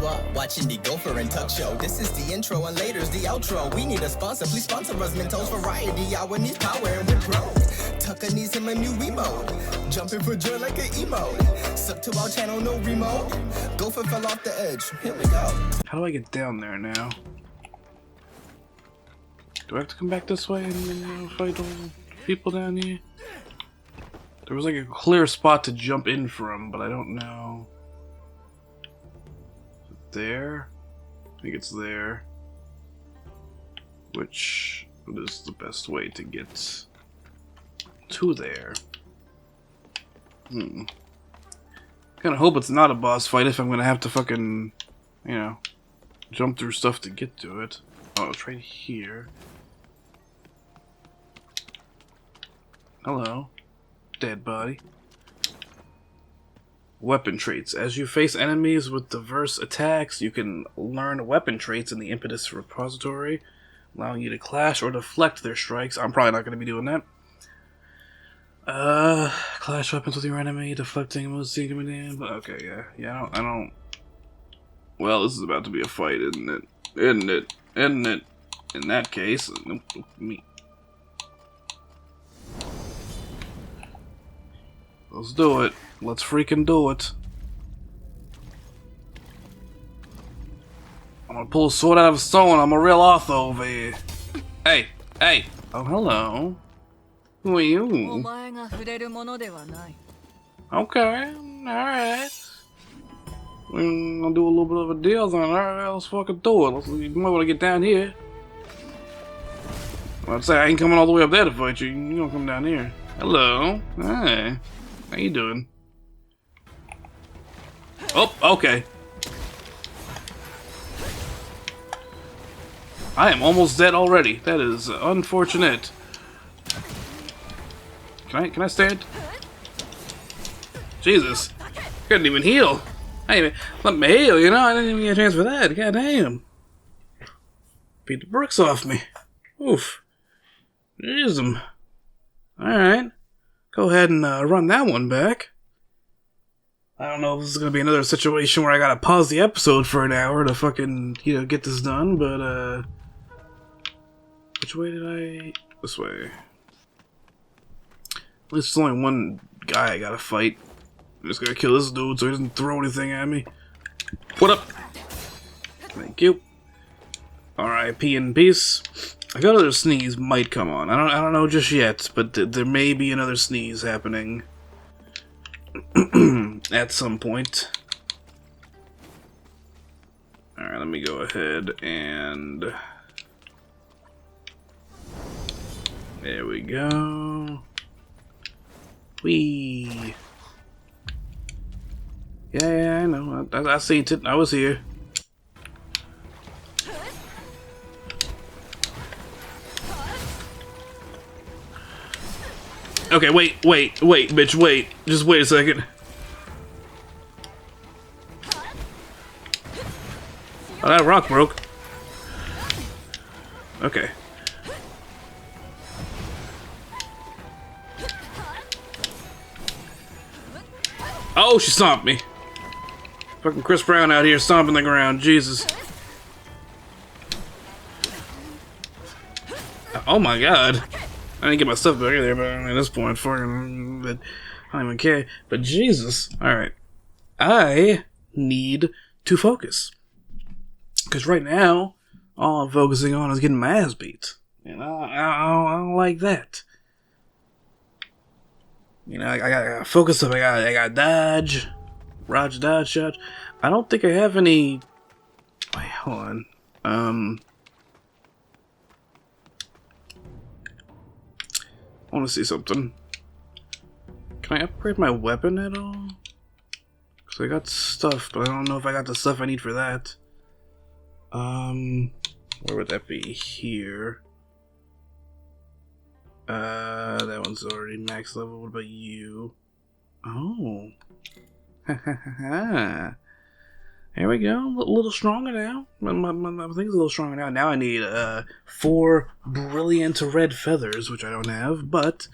up watching the Gopher and Tuck show. This is the intro and later's the outro. We need a sponsor, please sponsor us. Mentos variety, our needs power and we're pro. Tucker needs him a new remote. Jumping for joy like an emo. Sub to our channel, no remote. Gopher fell off the edge. Here we go. How do I get down there now? Do I have to come back this way and fight all the people down here? There was like a clear spot to jump in from, but I don't know. Is it there? I think it's there. Which is the best way to get to there? Kinda hope it's not a boss fight if I'm gonna have to fucking, you know, jump through stuff to get to it. Oh, it's right here. Hello. Dead body. Weapon traits. As you face enemies with diverse attacks, you can learn weapon traits in the Impetus repository, allowing you to clash or deflect their strikes. I'm probably not going to be doing that. Clash weapons with your enemy, deflecting most coming in. But okay, yeah. I don't. Well, this is about to be a fight, isn't it? Isn't it? Isn't it? In that case, me. Let's do it. Let's freaking do it. I'm gonna pull a sword out of a stone. I'm a real author over here. Hey. Oh, hello. Who are you? Okay, alright. We're gonna do a little bit of a deal then. Alright, let's fucking do it. You might want to get down here. I'd say I ain't coming all the way up there to fight you. You gonna come down here. Hello. Hi. How you doing? Oh, okay. I am almost dead already. That is unfortunate. Can I stand? Jesus. Couldn't even heal. Hey, let me heal, you know? I didn't even get a chance for that. God damn. Beat the bricks off me. Oof. Jeez. Alright. Go ahead and run that one back. I don't know if this is going to be another situation where I gotta pause the episode for an hour to fucking, you know, get this done, but, which way did I... This way. At least there's only one guy I gotta fight. I'm just gonna kill this dude so he doesn't throw anything at me. What up? Thank you. R.I.P. in peace. I got another sneeze might come on. I don't know just yet, but there may be another sneeze happening at some point. Alright, let me go ahead and... There we go. Whee! Yeah, I know. I seen it. I was here. Okay, wait, bitch, wait. Just wait a second. Oh, that rock broke. Okay. Oh, she stomped me. Fucking Chris Brown out here stomping the ground. Jesus. Oh my god. I didn't get my stuff back there, but at this point, fucking, but I don't even care. But Jesus, alright. I need to focus. Because right now, all I'm focusing on is getting my ass beat. And I don't like that. You know, I gotta focus up, I got dodge. Dodge. I don't think I have any... Wait, hold on. I want to see something. Can I upgrade my weapon at all? Because I got stuff, but I don't know if I got the stuff I need for that. Where would that be? Here. That one's already max level. What about you? Oh. There we go. A little stronger now. My thing's a little stronger now. Now I need 4 brilliant red feathers, which I don't have, but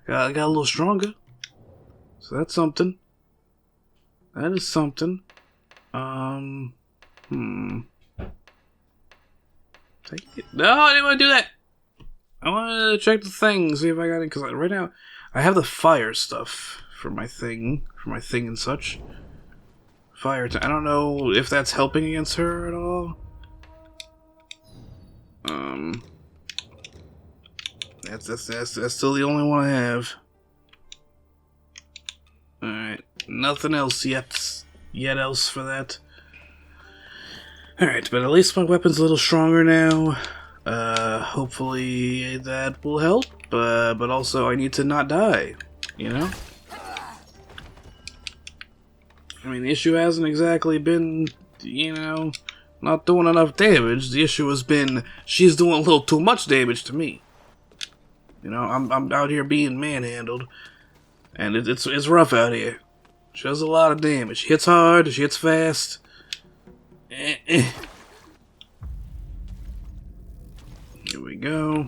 I got a little stronger. So that's something. That is something. Take it. No, I didn't want to do that. I want to check the thing, see if I got it. Because right now, I have the fire stuff for my thing and such. Fire. I don't know if that's helping against her at all. That's still the only one I have. Alright, nothing else yet else for that. Alright, but at least my weapon's a little stronger now. Hopefully that will help, but also I need to not die, you know? I mean, the issue hasn't exactly been, you know, not doing enough damage. The issue has been she's doing a little too much damage to me. You know, I'm out here being manhandled, and it's rough out here. She does a lot of damage. She hits hard. She hits fast. Here we go.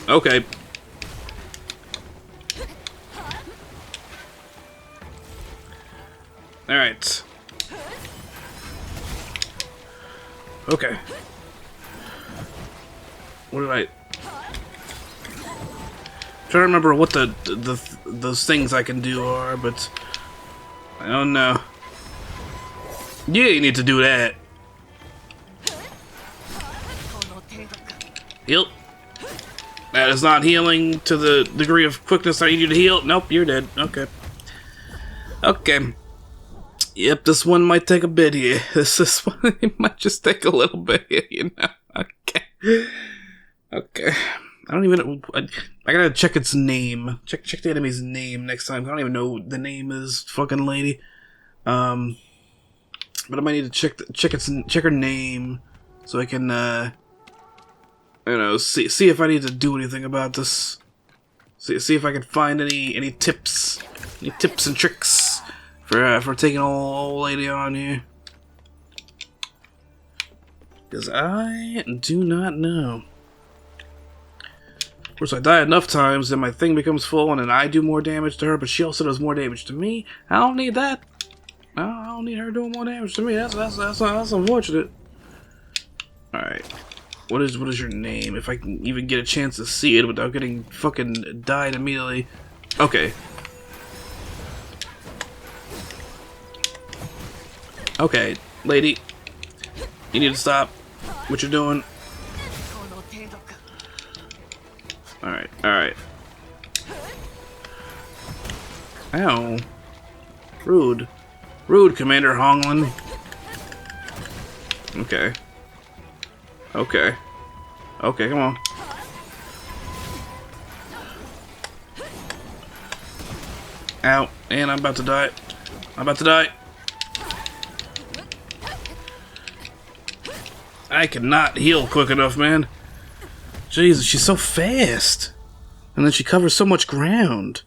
Okay. Alright. Okay. What did I... I'm trying to remember what those things I can do are, but I don't know. Yeah, you need to do that. Heal. That is not healing to the degree of quickness I need you to heal. Nope, you're dead. Okay. Okay. Yep, this one might take a bit here. This one it might just take a little bit here, you know. Okay. Okay. I don't even... I gotta check its name. Check the enemy's name next time. I don't even know the name of this fucking lady. But I might need to check her name so I can, you know, see if I need to do anything about this. See if I can find any tips and tricks for taking old lady on here. Because I do not know. Of course, I die enough times that my thing becomes full and then I do more damage to her, but she also does more damage to me. I don't need that. I don't need her doing more damage to me. That's unfortunate. Alright. What is your name? If I can even get a chance to see it without getting fucking died immediately. Okay. Okay, lady. You need to stop what you're doing. Alright, alright. Ow. Rude. Rude, Commander Honglan. Okay. Okay. Okay, come on. Ow. And I'm about to die. I'm about to die. I cannot heal quick enough, man. Jesus, she's so fast. And then she covers so much ground.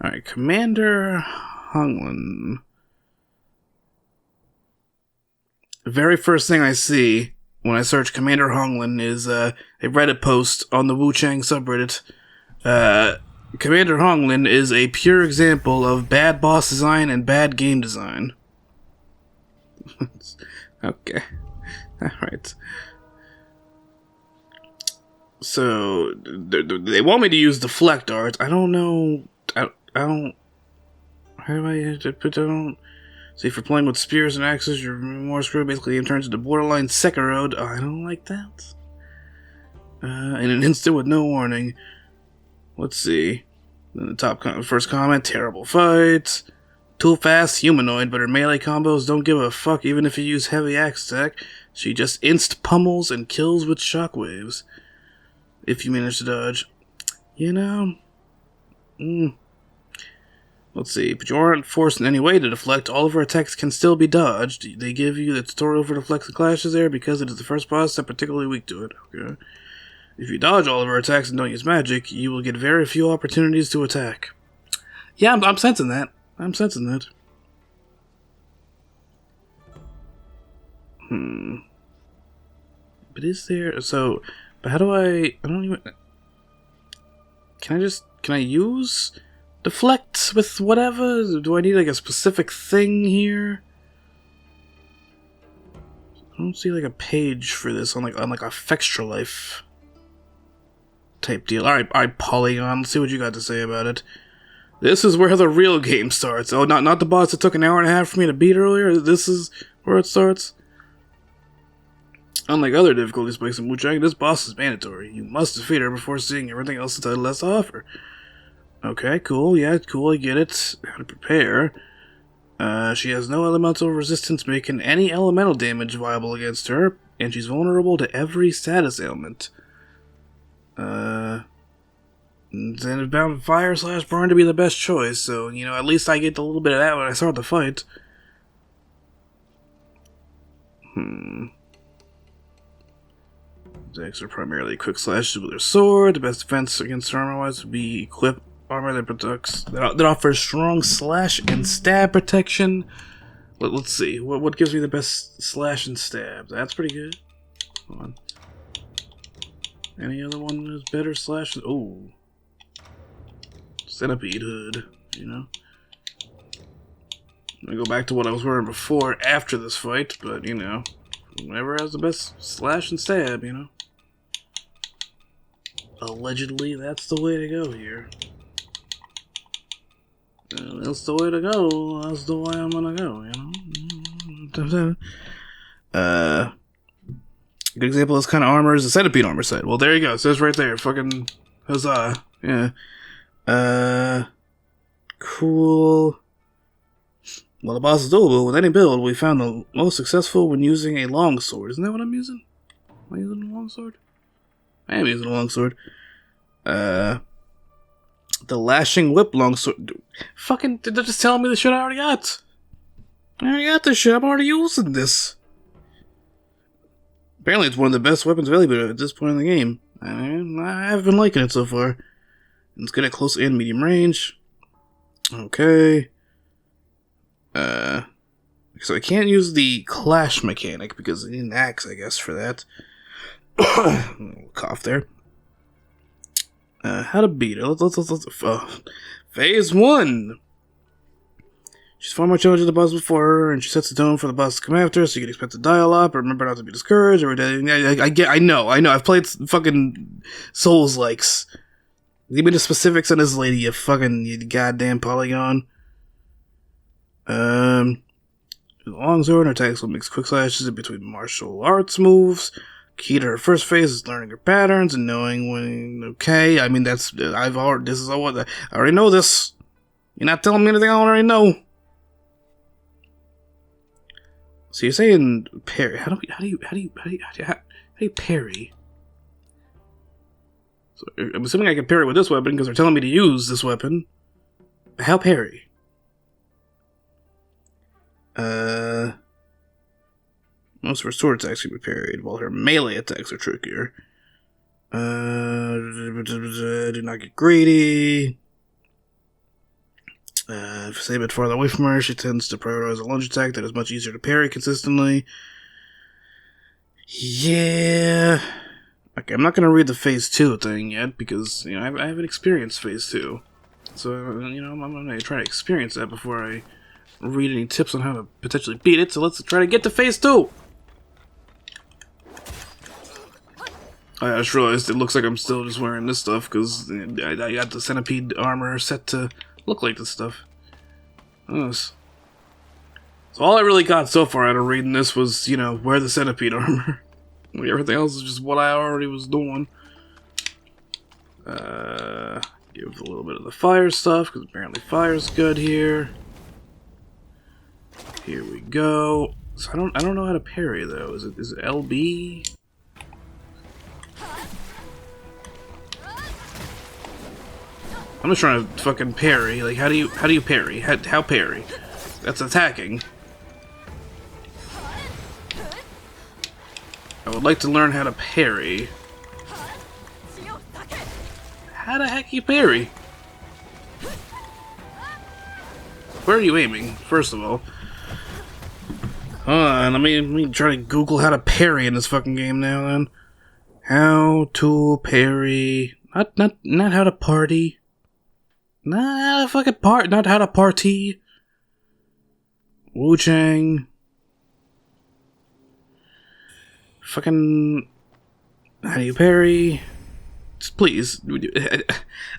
Alright, Commander Honglan. The very first thing I see when I search Commander Honglan is a Reddit post on the Wuchang subreddit. Commander Honglan is a pure example of bad boss design and bad game design. Okay. Alright. So, they want me to use deflect arts. I don't know. I don't. How do I put down? See, for playing with spears and axes, you're more screwed. Basically, it turns into borderline Sekiro. Oh, I don't like that. In an instant with no warning. Let's see. Then the top first comment: terrible fights. Too fast, humanoid, but her melee combos don't give a fuck even if you use heavy axe attack. She just inst pummels and kills with shockwaves. If you manage to dodge. You know? Let's see. But you aren't forced in any way to deflect. All of her attacks can still be dodged. They give you the tutorial for deflect and clashes there because it is the first boss that's particularly weak to it. Okay. If you dodge all of her attacks and don't use magic, you will get very few opportunities to attack. Yeah, I'm sensing that. I'm sensing that. But is there... So... But how do I don't even... Can I use deflect with whatever? Do I need like a specific thing here? I don't see like a page for this on like a Fextra Life type deal. Alright, Polygon, let's see what you got to say about it. This is where the real game starts. Oh, not the boss that took an hour and a half for me to beat earlier. This is where it starts. Unlike other difficulty spikes in Wuchang, this boss is mandatory. You must defeat her before seeing everything else the title has to offer. Okay, cool. Yeah, cool. I get it. How to prepare. She has no elemental resistance, making any elemental damage viable against her, and she's vulnerable to every status ailment. Then it's bound fire / burn to be the best choice, so, you know, at least I get a little bit of that when I start the fight. Attacks are primarily quick slashes with her sword. The best defense against armor-wise would be equip armor that offers strong slash and stab protection. Let's see. What gives me the best slash and stab? That's pretty good. Hold on. Any other one is better slash? Oh. Centipede hood, you know. I'm gonna go back to what I was wearing before after this fight, but, you know, whoever has the best slash and stab, you know. Allegedly, that's the way to go here. That's the way to go. That's the way I'm gonna go, you know? Good example of this kind of armor is the centipede armor set. Well, there you go. It says right there. Fucking huzzah. Yeah. Cool. Well, the boss is doable with any build. We found the most successful when using a longsword. Isn't that what I'm using? Am I using a longsword? I am using a longsword. The lashing whip longsword. Fucking, they're just telling me the shit I already got. I already got this shit. I'm already using this. Apparently, it's one of the best weapons available at this point in the game. I have been liking it so far. It's good at close and medium range. Okay. So I can't use the clash mechanic because I need an axe, I guess, for that. Cough there. How to beat her? Let's Phase 1! She's far more challenging than the boss before her, and she sets the tone for the boss to come after, so you can expect to die a lot, but remember not to be discouraged. I know. I've played fucking Souls-likes. Give me the specifics on this lady, you goddamn Polygon. Longsword, her attacks will mix quick slashes in between martial arts moves. Key to her first phase is learning her patterns and knowing when. Okay, I mean I already know this. You're not telling me anything I already know. So you're saying parry? How do you parry? So I'm assuming I can parry with this weapon because they're telling me to use this weapon. How parry? Most of her sword attacks can be parried, while her melee attacks are trickier. Do not get greedy. If you stay a bit farther away from her, she tends to prioritize a lunge attack that is much easier to parry consistently. Yeah. Okay, I'm not going to read the Phase 2 thing yet, because, you know, I haven't experienced Phase 2. So, you know, I'm going to try to experience that before I read any tips on how to potentially beat it, so let's try to get to Phase 2! I just realized it looks like I'm still just wearing this stuff, because I got the centipede armor set to look like this stuff. Yes. So all I really got so far out of reading this was, you know, wear the centipede armor. Everything else is just what I already was doing. Give a little bit of the fire stuff, because apparently fire's good here. Here we go. So I don't know how to parry though. Is it LB? I'm just trying to fucking parry. Like, how do you parry? How parry? That's attacking. I would like to learn how to parry. How the heck you parry? Where are you aiming, first of all? Hold on, let me try to Google how to parry in this fucking game now, then. How to parry. Not how to party. Not how to party. Wuchang. Fucking. How do you parry? Just please.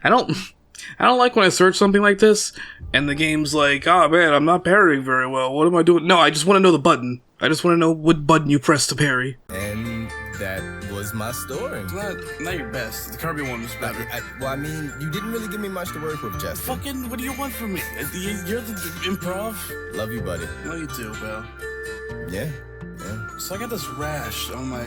I don't like when I search something like this and the game's like, oh man, I'm not parrying very well. What am I doing? No, I just want to know the button. I just want to know what button you press to parry. And that was my story. It's not your best. The Kirby one was better. Well, I mean, you didn't really give me much to work with, Justin. Fucking, what do you want from me? You're the improv? Love you, buddy. No, you do, bro. Yeah. So I got this rash on my